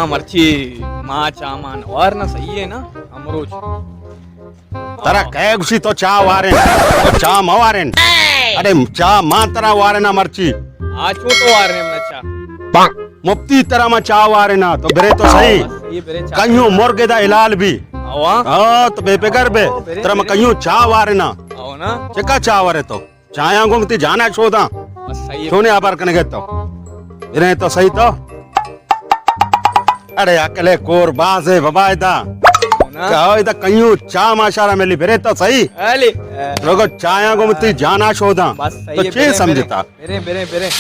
मर्ची माँ चा मान और ना सही है ना अमरोज तरा कहे खुशी तो चा वारे तो चा मवारे अरे चा माँ तरा वारे ना मर्ची आचो तो वार ने मचा मुफ्ती तरह में चा वारे ना तो बेरे तो सही ये बेरे चा कहीं मुर्गे दा इलाल भी आवा हाँ तो बेफिकर बे तरह में कहीं चा वारे ना आओ ना चिका चा वारे तो चाया गुंगती जाना छोदा बस सही है सोने आबार कने तो इन्हें तो सही तो अरे अकेले कोर बाज है बबायदा ना कहो इधर कहीं चा माशारा मिली बेरे तो सही अली लोगो चाया गुंगती जाना छोदा बस सही तो है चे समझता बेरे बेरे बेरे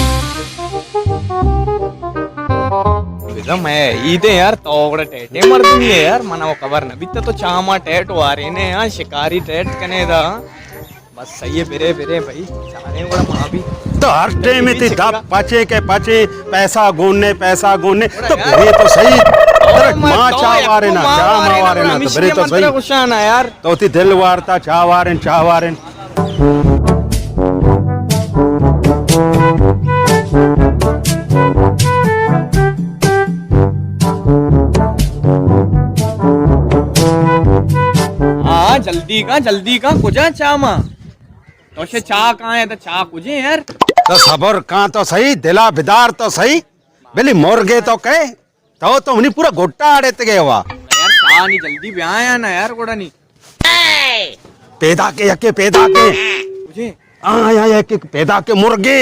विजम है ईदे यार तोगड़ टेटे मर दूंगी यार मना वो कवर न बित्ता तो चामा टेट वारे ने यार शिकारी टेट कने दा बस सही है बेरे बेरे भाई चाने बड़ा मां भी तो हर टाइम इतनी दब पाचे के पाचे पैसा गोने तो बेरे तो सही तेरे माँ चावारे ना चा मावारे ना तो बेरे तो सही कुशाना यार तो ती दिल वारता चावारे हाँ जल्दी का कुजा चा मां तो शे चा कहाँ है तो चा कुजे यार तो सबर का तो सही दिला बिदार तो सही बेली मुर्गे तो कहे तो उन्हीं पूरा गोट्टा आड़े ते गए हुआ यार चा नहीं जल्दी भी आया ना यार कोड़ा नहीं पैदा के यके पैदा के मुझे आया के पैदा के मुर्गे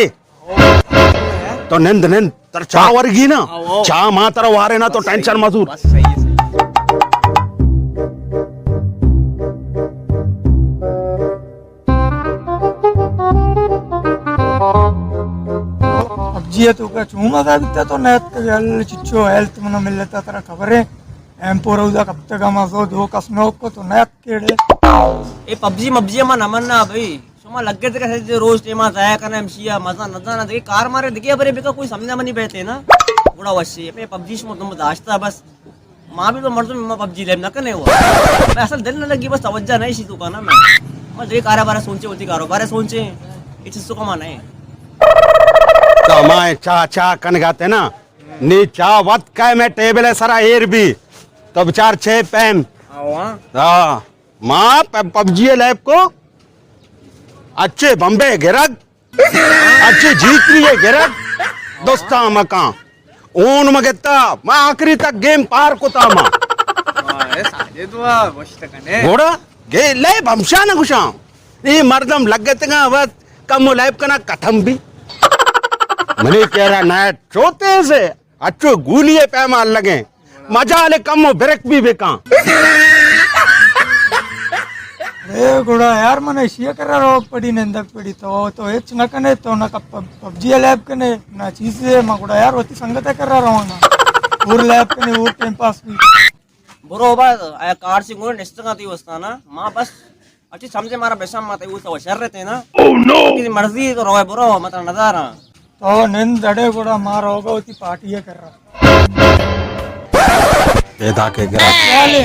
तो निंद तर चा वर्गी ना चा माँ तर वारे ना तो टेंशन मजूर बस सही है जी तो का चूमा था बिता तो नेट के हल चिच्चो हेल्थ मनो मिल लेता तेरा खबर है एम पोरौदा कब तक मजो दो कसनो को तो नेट केड़े ए पबजी मबजी मा नमन ना भाई सुमा लगे ते कैसे रोज टेमा जाया करना एमसीया मजा नजा ना दे कार मारे दिखे बरे बेका कोई समझा मनी बैठे ना बड़ा वशी पे पबजी से तुम दाश्ता बस मां भी तो मर्द में पबजी लेम ना कने हुआ मैं असल दिल न लगी बस तवज्जो नहीं सी तू का ना मैं जे कारोबार सोचे होती कारोबार सोचे इस तो कमाना है तो मैं चा कन गाते ना नी चा वत काय में टेबल है सारा एर भी तो विचार छे पैम हाँ माँ पबजी लैब को अच्छे बम्बे गिरक अच्छे जीत रही है गिरक दोस्ता मका ऊन मगेता मैं आखिरी तक गेम पार को था माँ साजे तो वश कने घोड़ा गे ले बमशा ना खुशा ये मर्दम लग गए थे बस कम लैब का ना कथम भी मने कह रहा ना चोते से अच्छो गुलिये पैमाल लगे मजा ले कम ब्रेक भी बेका ए गुड़ा यार मने इसी करा रो पड़ी नंदक पड़ी तो एच न कने तो न पबजी लैब कने ना चीज है म गुड़ा यार होती संगत कर रहा हूं ना और लैब कने और टाइम पास भी बरोबर आया कार से गुण निश्चित थी उसका ना मां बस अच्छी समझे मारा बेशम माते वो तो शर रहते ना ओह नो की मर्जी तो रोए बरो मतलब नजारा तो निंद दड़े गुड़ा मार होगा होती पार्टी है कर रहा पैदा के गिरा क्या ले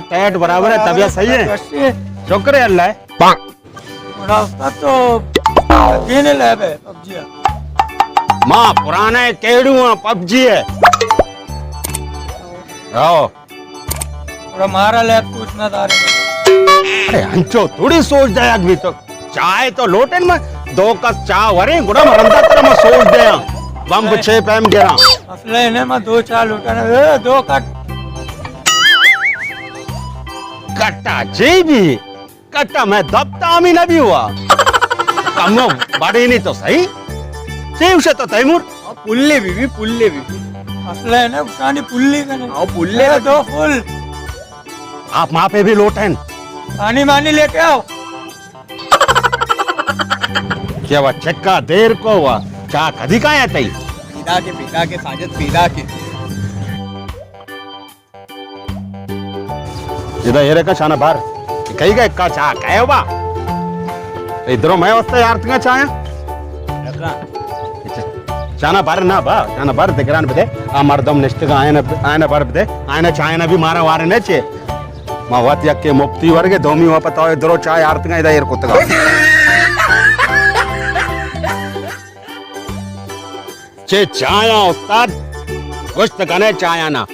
टैट बराबर है तबियत सही है शुक्र है अल्लाह गुड़ा उसका तो केने लैब है पबजी माँ पुराने केड़ू पबजी है आओ गुड़ा मारा लैब पूछना था अरे हंचो थोड़ी सोच दे अभी तो चाय तो लोटन में दो कस चा वरे गुड़ा मरंदा तरह में सोच दे बम छे पैम गिरा असले ने मैं दो चार लुटाने दो कट कट्टा जी भी कट्टा मैं दबता में न भी हुआ कमो बड़े नहीं तो सही सेव से तो तैमूर पुल्ले भी असले ने उठानी पुल्ली कने आओ पुल्ले दो फुल आप वहां पे भी लोटन पानी मानी लेके आओ क्या हुआ चक्का देर को हुआ चा कदी का है तई पिता के साजद पिता के इधर हेरे का छाना बाहर कहीं का का चा कहे हुआ इधरों मैं वस्ता यार तुंगा चाया चाना बार ना बा चाना बार दिगरान बदे आ मर्दम निश्चित आयना बार बदे आयना चायना भी मारा वारे ने चे मावत यक्के मुफ्ती वर्गे दोमी हुआ पता है इधरों चाय यार तुंगा इधर हेर कुत्ता चे चाया उस्ताद गोश्त कने चाय आना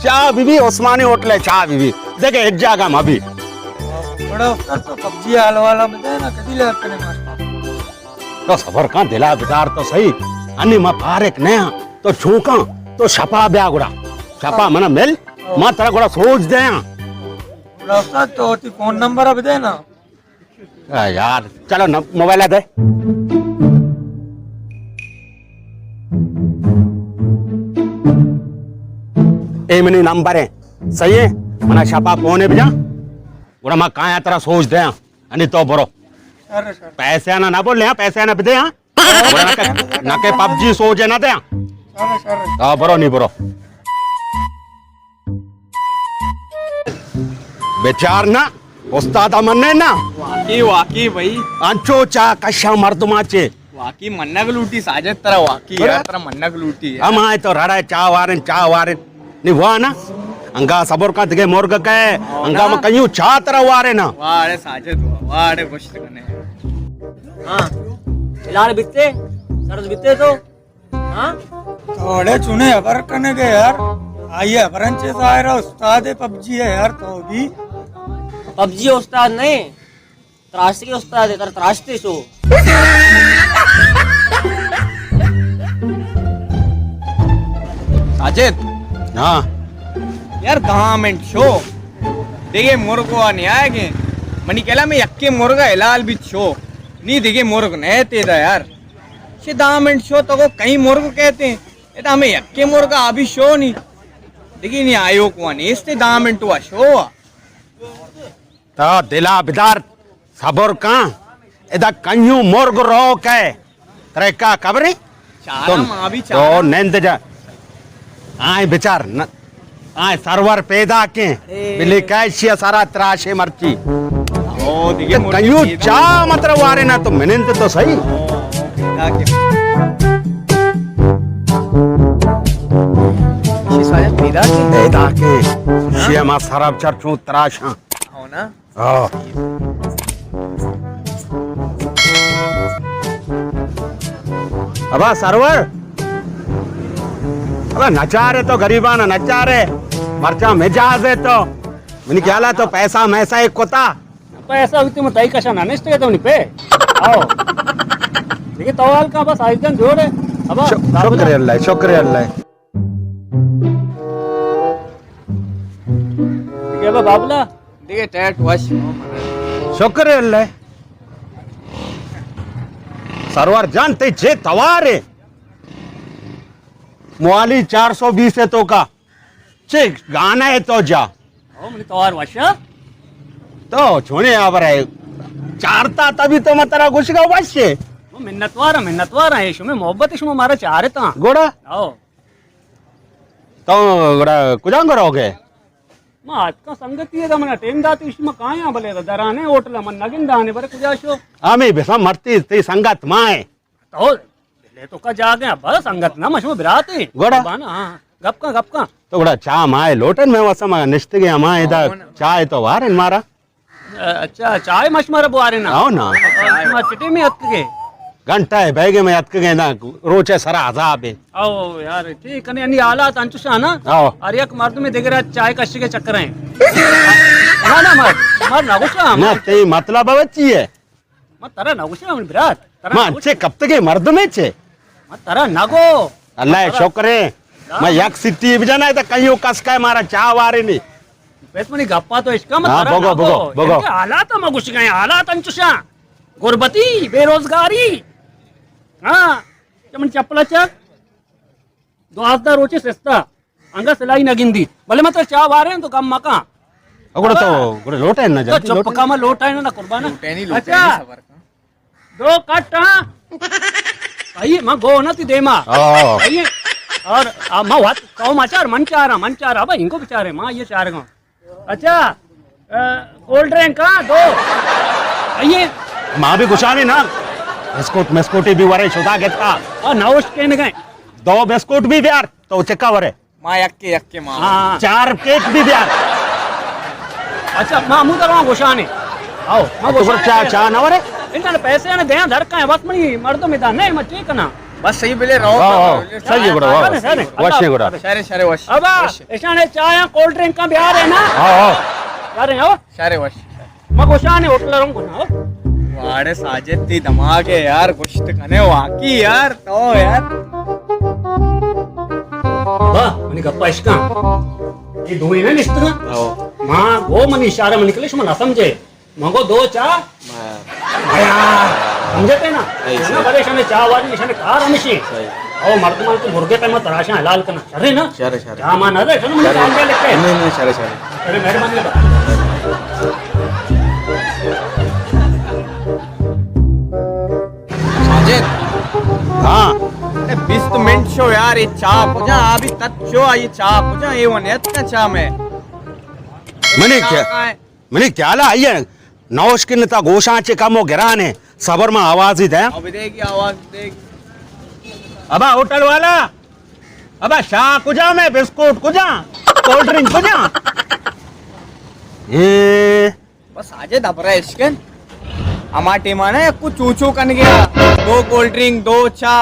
चाय बीबी उस्मानी होटल है चाय बीबी देखे एक जागा में अभी बड़ा उस्ताद तो पबजी हाल वाला बताए ना कभी लैब करने मास्टर तो सबर का दिला बिदार तो सही अन्नी मा पारेक नया तो छूका तो छपा ब्या गुड़ा छपा मना मिल मा तेरा गुड़ा सोच दे बड़ा उस्ताद तो होती फोन नंबर अब दे ना यार चलो न mobile they a money number है सही है मना छपा पोने बजा गुड़ा मा काया तेरा सोच दे अन्नी तो बरो सर सर पैसे आना ना बोल पैसे आना दे ना के पबजी सोचे ना दे सर सर हाँ बरो नहीं बरो बेचार ना उस्ताद मन्ने ना वाकी वाकी भाई अंचो चा कशा मर्दमाचे वाकी मन्नक लूटी साजिद तरह वाकी यार तरह मन्नक लूटी हम आए तो रड़ा चा वारे नहीं हुआ ना अंगा सबर का दिखे मोर्ग के अंगा में कहीं चा तरह वारे ना वाड़े साजिद वाड़े गोश्त कने हाँ लाल बित्ते सरस बित्ते तो हाँ थोड़े चुने अबर करने के यार आइए अबरंचे सायरा उस्ताद पबजी है यार तो भी पबजी उस्ताद नहीं त्रासते के उस्ताद है त्रासते सो साजिद हाँ यार 10 मिनट शो देखिए मुर्गो नहीं आएगे मनी कहला मैं यक्के मुर्गा हिलाल भी शो नहीं देखिए मुर्ग नहीं तेरा यार शे 10 मिनट शो तो को कहीं मुर्ग कहते हैं ये तो हमें यक्के मुर्गा अभी शो नहीं देखिए नहीं आयो को नहीं इससे 10 मिनट हुआ शो हुआ तो दिला बिदार सबर का इधर कहीं मोर्ग रो के तेरे का खबर है चारा माँ भी तो चारा नंद जा आए बेचार न आए सर्वर पैदा के बिल्ली कैसी सारा त्राशे मर्ची ओ देखिए मुर्गी कहीं सीधा- चा मतलब वारे ना तो मैंने तो सही सीधा के- शे साजिद सीधा के- पैदा के शिया सरब चर्चू त्राशा हो ना अबा सर्वर अबा नचारे तो गरीबाना नचारे मर्चा मिजाज है तो मैंने क्या तो पैसा मैसा एक कोता पैसा होती मग ताई कशा नानेस्ट येतो नि पे आओ देखिए तवाल का बस आइजन जोड़ है अब शुक्रिया अल्लाह शुक्रिया अल्लाह देखिए अब बाबला देखिए टैट वश शुक्रिया अल्लाह सरवर जानते जे तवारे मुआली 420 है तो का चे गाना है तो जा आओ मनी तवार वाशा तो छोने आवर है चारता तभी तो मैं तेरा घुस गया वश्य वो मिन्नतवार है शुमे मोहब्बत शुमे मारा चारे ता गोड़ा आओ तो गोड़ा कुजांग करोगे मा आज का संगति है मना टेम दाती इसमें कहां या भले दराने होटल मन नगिन दाने पर कुजाशो आमी बेसा मरती ती संगत माए तो ले तो का जा गया बस संगत ना मशमे बिराते गोड़ा। बाना गप का तो गोड़ा चा माए लोटन में वसम निश्चित गया माए इधर चाय तो वार मारा अच्छा चाय मशमर बुआरे ना आओ ना मा चिटी में हत के घंटा है बैगे में अटक गए ना रोचे सरा अजाब है आओ यार ठीक है नहीं हालात अंचुशा ना आओ अरे एक मर्द में दिख रहा है चाय कश्य के चक्कर हैं ना ना मर नगुशा ना ते मतलब बच्ची है मत तरा नगुशा मन बिरात मां अच्छे कब तक के मर्द में छे मत तरा नगो अल्लाह शुक्र है मैं यक सिटी बजना है तो कहीं कस का मारा चा वारे नहीं बेस मनी गप्पा तो इसका मत हाँ, तरा भगो, नगो भगो, भगो। इनके हालात में घुस गए हालात अंचुशा गुर्बती बेरोजगारी हाँ चमन चप्पला चक दो आस्ता रोचे सस्ता अंगा सिलाई नगिंदी भले मत चा वारे हैं तो कम मका अगुड़ा तो गुड़ा लोटे है ना तो जल्दी चुप का में लोटा है ना कुर्बाना लुटेनी अच्छा सबर का 2 कट आइए मां गो ना ती दे मां ओ आइए और मां बात कहो माचार मन चारा अब इनको बेचारे मां ये चार गो अच्छा कोल्ड ड्रिंक का 2 आइए मां भी गुस्सा नहीं ना बिस्कुट मिस्कुटी भी वरे शुदा घेता और नौश के न गए 2 बिस्कुट भी ब्यार तो चक्का वरे माँ यक्के माँ हाँ 4 केक भी ब्यार अच्छा मां मुंह तो गोशाने आओ मां तो चा चा ना वरे इनका पैसे ने दे धड़का है बस मनी मर्द में दा नहीं मत ठीक ना बस सही बेले रहो सही गुड़ा वशे गुड़ा शारे शारे वश अब इशाने चाय कोल्ड ड्रिंक का बिहार है ना अरे हो शारे वश मैं गोशाने होटल रहूं ना वाड़े साजिद ती धमाक है यार गोश्त कने वाकी यार तो यार वाह मनी गप्पा इसका ये दो ना निस्तना मां वो मनी इशारा में निकले मला समझे मंगो दो चा यार समझते ना ना बड़े शाने चा वाली निशाने कार हमेशा ओ मर्द मार तो मुर्गे पे मत तराशा हलाल करना शरे ना शारे शारे क्या मान है सुन मुझे काम पे लिखे नहीं शारे शारे अरे मेहरबानी साजिद हाँ 20 मिनट शो यार ये चा पुजा अभी तक शो ये चा पुजा ये वन इतना चा में मनी क्या ला आइए नौशकिन ता गोशाचे कमो गिराने सबर में आवाज ही थे अब देगी आवाज देख अबा होटल वाला अबा शाह कुजा में बिस्कुट कुजा कोल्ड ड्रिंक कुजा ये बस आजे दबरा इश्कन हमार टीमा ने कुछ चूचू कन गया 2 कोल्ड ड्रिंक 2 चा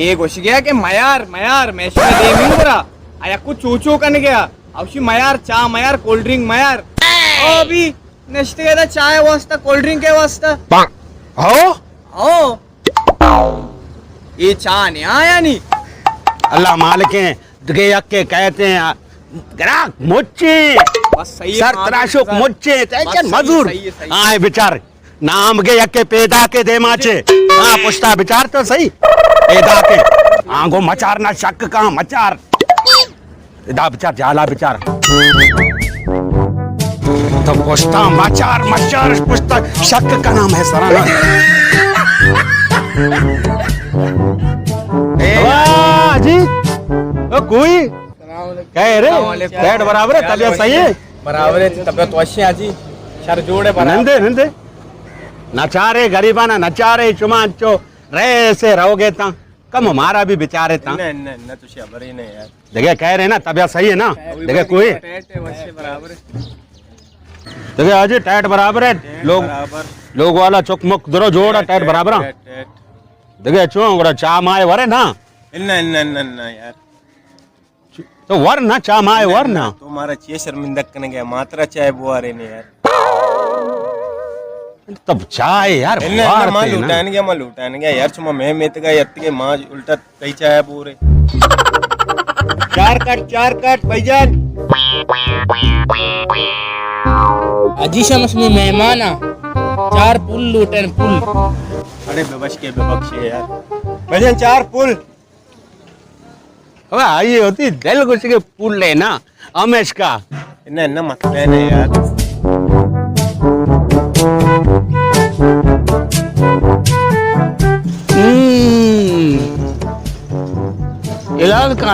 एक घुस गया कि मयार मयार मैश में दे मिंगरा आया कुछ चूचू कन गया अवशी मयार चा मयार कोल्ड ड्रिंक मयार ओ अभी नेक्स्ट के चाय वास्ता कोल्ड ड्रिंक के वास्ता हो ओ ये चा नहीं आया नहीं अल्लाह मालिक है दगे यक्के कहते हैं ग्राहक मुच्चे बस सही सर तराशुक मुच्चे तेजन मजूर आए बिचार नाम के यक्के पैदा के दे माचे हाँ पुछता बिचार तो सही पैदा के आंगो मचार ना शक कहाँ मचार इदा बिचार जाला बिचार तो पुछता मचार मचार पुछता शक का नाम है सराना वाह जी कोई कह रहे पेट बराबर है तबियत सही है बराबर है तबियत वशी आजी शर जोड़े नंदे नंदे नचारे गरीबाना नचारे चुमाचो रे से रहोगे ता कम हमारा भी बेचारे ता न तो शबर ही नहीं यार देखिए कह रहे ना तबियत सही है ना देखिए कोई बराबर देखिए अजी टाइट बराबर है लोग वाला चुक मुक दरो जोड़ा टाइट बराबर देखिए चो चा माए वरे ना इन्ना यार तो वर ना चा माए वर ना तुम्हारा चे शर्मिंदा करने गया मात्रा चाय बुआ रहे ने यार तब चाय यार इन्ना मां लुटान गया यार चुमा मैं मेत का यत्त के मां उल्टा कई चाय बुरे चार कट भाईजान अजीशा मसमी मेहमान आ 4 पुल लूटन पुल अरे बेबश के बेबख्शे यार भाईजान 4 पुल अबे आई होती दिल कुछ के पुल लेना अमेश का इन्ना मत लेने यार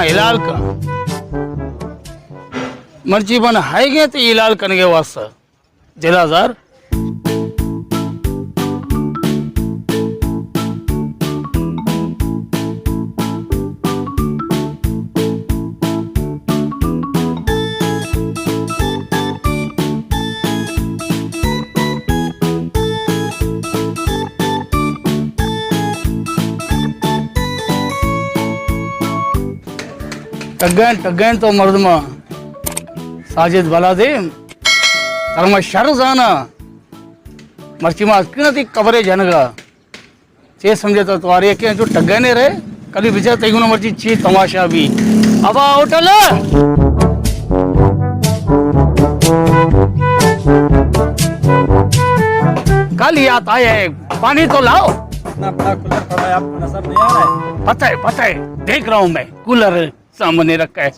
इलाल का मर्जी बन है गए तो इलाल करने के वास्ता जिलाजार टगन तो मर्दमा साजिद बला दे तरम शर जाना मर्चिमा किनती कबरे जनगा चे समझे तो तुम्हारे के जो टगने रहे कभी विजय तेगुना मर्ची ची तमाशा भी अब होटल कल याद आया है पानी तो लाओ इतना बड़ा कूलर पड़ा है आपको नजर नहीं आ रहा है पता है देख रहा हूँ मैं कूलर सामने रखा है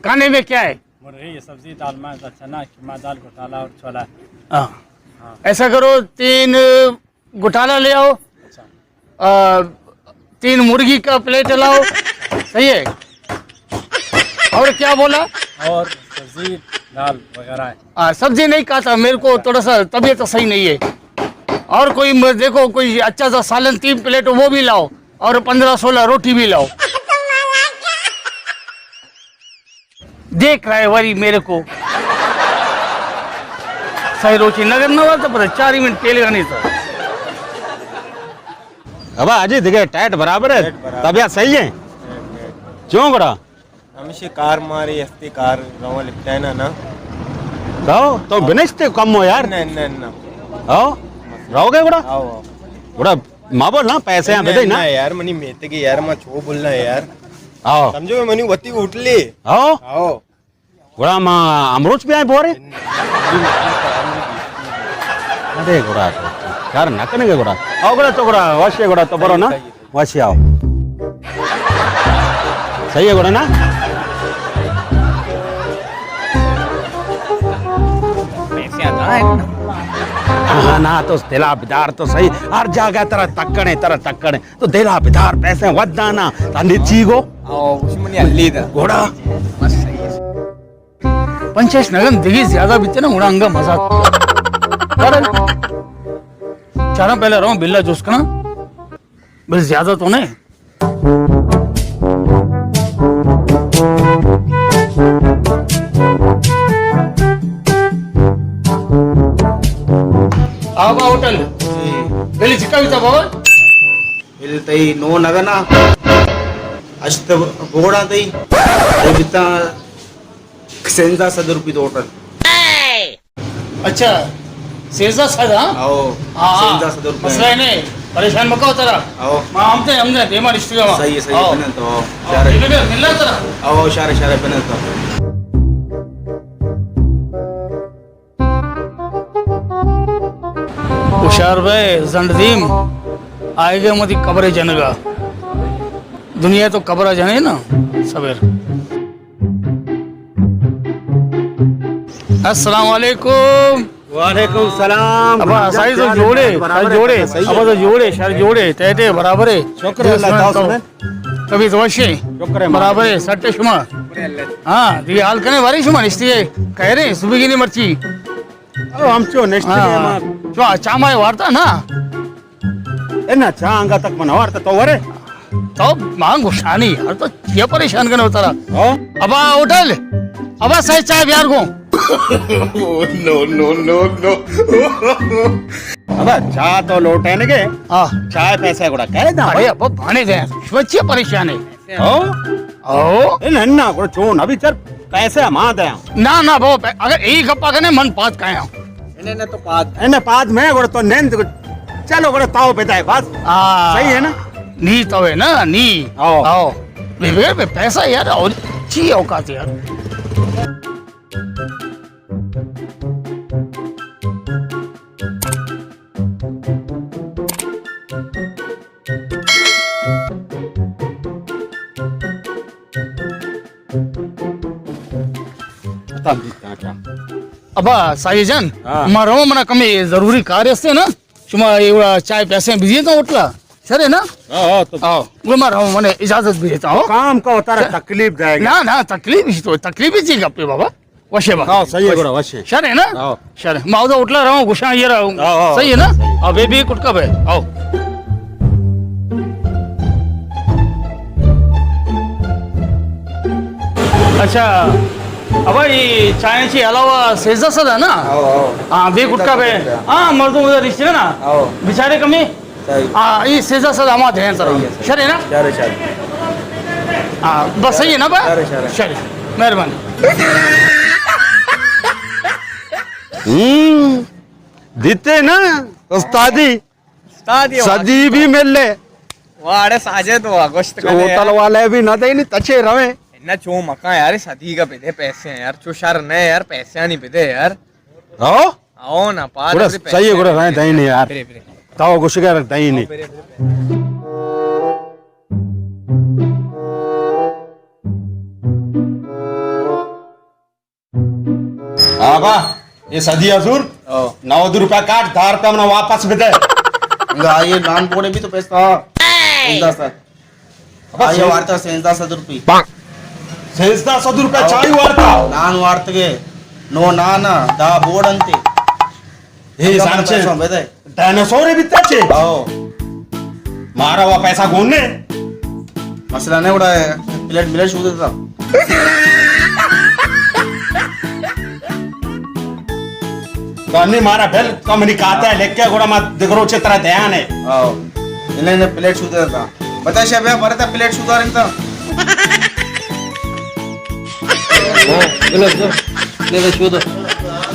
खाने में क्या है मुर्गी सब्जी दाल में चना कीमा दाल घोटाला और छोला हाँ ऐसा करो 3 घोटाला ले आओ 3 मुर्गी का प्लेट लाओ सही है और क्या बोला और सब्जी दाल वगैरह सब्जी नहीं खाता मेरे को थोड़ा सा तबीयत तो सही नहीं है और कोई देखो कोई अच्छा सा सालन 3 प्लेट वो भी लाओ और 15-16 रोटी भी लाओ देख रहा है वरी मेरे को सही रोची नगर न तो पता 4 मिनट पहले नहीं था अब अजय दिखे टैट बराबर है, टैट बराबर। तबियत सही है क्यों गुड़ा हमेशा कार मारी हस्ती कार रवा लिपटा है ना तो बिनेस्ते कम हो यार ना आओ रहोगे गुड़ा आओ आओ गुड़ा माँ बोल ना पैसे यहाँ दे ना यार मनी मेते के यार मैं छो बोलना है यार आओ समझो मनी वती उठली आओ आओ गुड़ा माँ अमरूच भी आए बोरे अरे गुड़ा यार नकने के गुड़ा आओ गुड़ा तो गुड़ा वैसे गुड़ा तो बरो ना वैसे आओ सही है गुड़ा ना पैसे आता है ना हाँ ना तो दिला बिदार तो सही हर जगह तरह तक्कणे तो दिला बिदार पैसे वदाना तंदी चीगो आओ उस्मानी अल्ली दा घोड़ा बस सही है पंचेश नगन दिगी ज्यादा बीते ना उड़ा अंगा मजा अरे चारा पहले रहो बिल्ला जूस का ना बिल ज्यादा तो नहीं आबा होटल बेली चिक्का बीता बाबा ಇಲ್ತೈ ನೋ ನಗನ ಅಷ್ಟ ಬೋಡಾತೈ ಬಿತ್ತ ಸೆಂಜಾ 100 ರೂಪಾಯಿ ಹೋಟೆಲ್ अच्छा सेजा सादा आओ हाँ सेंजा 100 रूपाಯಿ मसला है नहीं परेशान मत हो तेरा आओ मां हमने देमा रिश्ते का सही है सही है बने तो शारे मिलना तेरा आओ शारे शारे बने तो हुशार भाई जंडदीम आएगा मत कब्र जनगा दुनिया तो कब्र जने ना सवेर अस्सलाम वालेकुम वालेकुम सलाम अब साइज तो जोड़े अब तो जोड़े शर जोड़े तेटे बराबर है शुक्र अल्लाह ताला सुने कभी तो वशे शुक्र है बराबर है सट्टे शुमा हाँ दी हाल कने वारी शुमा निश्ती है कह रहे सुबह की नहीं मर्ची हम चो नेक्स्ट हाँ जो चामाय वार्ता ना एना चांगा तक मन वार्ता तो वरे तो मांग गुस्सानी यार तो ये परेशान करने होता रहा ओ अब होटल अब सही चाय बिहार को अब चाय तो लोटे ने के हाँ चाय पैसे गुड़ा कह दा अरे अब भाने दे बच्चे परेशान है ओ ओ ए नन्ना गुड़ा चोन अभी चल पैसे मां दे ना ना वो अगर यही गप्पा करने मन पात का है इन्हें तो पाद एने पाद में गुड़ा तो नेंद चलो गुड़ा ताओ पे है बस सही है ना नी तो है ना नी आओ। आओ विवेक में पैसा यार और अच्छी औकात यार अब साईजन हाँ. मारो मना कमी जरूरी कार्य असते ना चुमा एवढा चाय प्यासे बिजी का उठला सर है ना ओ तो आओ वो मारो मने इजाजत भी देता हूँ काम का उतारा तकलीफ जाएगा ना ना तकलीफ ही तो तकलीफ ही गप्पे बाबा वशे बा आओ सही है गुड़ा वैसे सर है ना आओ सर माउदा उठला रहा हूँ गुस्सा ये रहा आओ, हूँ आओ। सही है ना अब बेबी कुटका भाई आओ अच्छा अब ये चाय ची अलावा सेजा सदा ना आओ आओ हाँ बे गुटका बे हाँ मर्दों उधर रिश्ते ना आओ बिचारे कमी सही हाँ ये सेजा सदा हमारा ध्यान तरह शर है ना शारे शारे हाँ बस सही है ना बा शर, शर। शर मेहरबानी दीते ना उस्तादी उस्ताद ये सदी भी मिल ले वाड़े साजे तो अगस्त का होटल वाले भी ना दे नहीं तचे रवे ना चो मका यार सदी का पेदे पैसे हैं यार चो शर ने यार पैसे नहीं पेदे यार आओ आओ ना पाद गुड़ा सही है गुड़ा रहे दही नहीं यार बिरे बिरे ताओ गुस्सा दही नहीं आबा ये सदी हजूर 9 रुपया काट 10 रुपया हमने वापस भी दे ये नान पोड़े भी तो पैसा सेंजा सर ये वार्ता सेंजा 100 ರೂಪಾಯಿ सेजदा 100 रुपया चाय वार्ता ನಾನು ವಾರ್ತೆಗೆ ನೋ ನಾನ ದಾ ಬೋರ್ಡ್ ಅಂತೆ हे सांचे बेदे डायनासोर भी तचे आओ मारा हुआ पैसा गोने मसला नहीं उड़ा है प्लेट मिले शू देता तो अन्नी मारा बेल तो मनी कहता है लेके गोड़ा मत दिगरो चित्रा ध्यान है आओ इलेने प्लेट सुधारता बता शेब्या परत प्लेट सुधारेन तर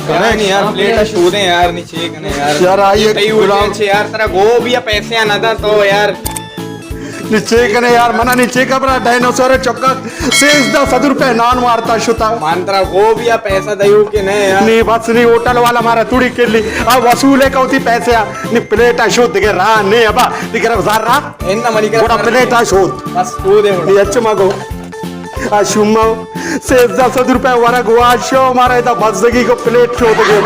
काय नाही यार प्लेट शोधे यार नीचे कने यार यार, आइए, तई गुलाम। उलटे छे यार तेरा गो भी पैसे आना था तो यार नीचे कने यार मना नीचे का बरा डायनोसॉर चक्का सेज 10 रुपये नान मारता शुता मान तेरा गो भी पैसा दयू के नहीं यार नी बस नी होटल वाला मारा तुड़ी केली आ वसूले कौती पैसे नी प्लेट शोध दिगे रा नी अबा दिगे जार रा एन्न मनी थोड़ा प्लेट शोध बस तू दे नी अच्छ मगो आ शुम्मा सेज 10 रुपये वरग वाशो मारा इदा बजगी को प्लेट शोध गे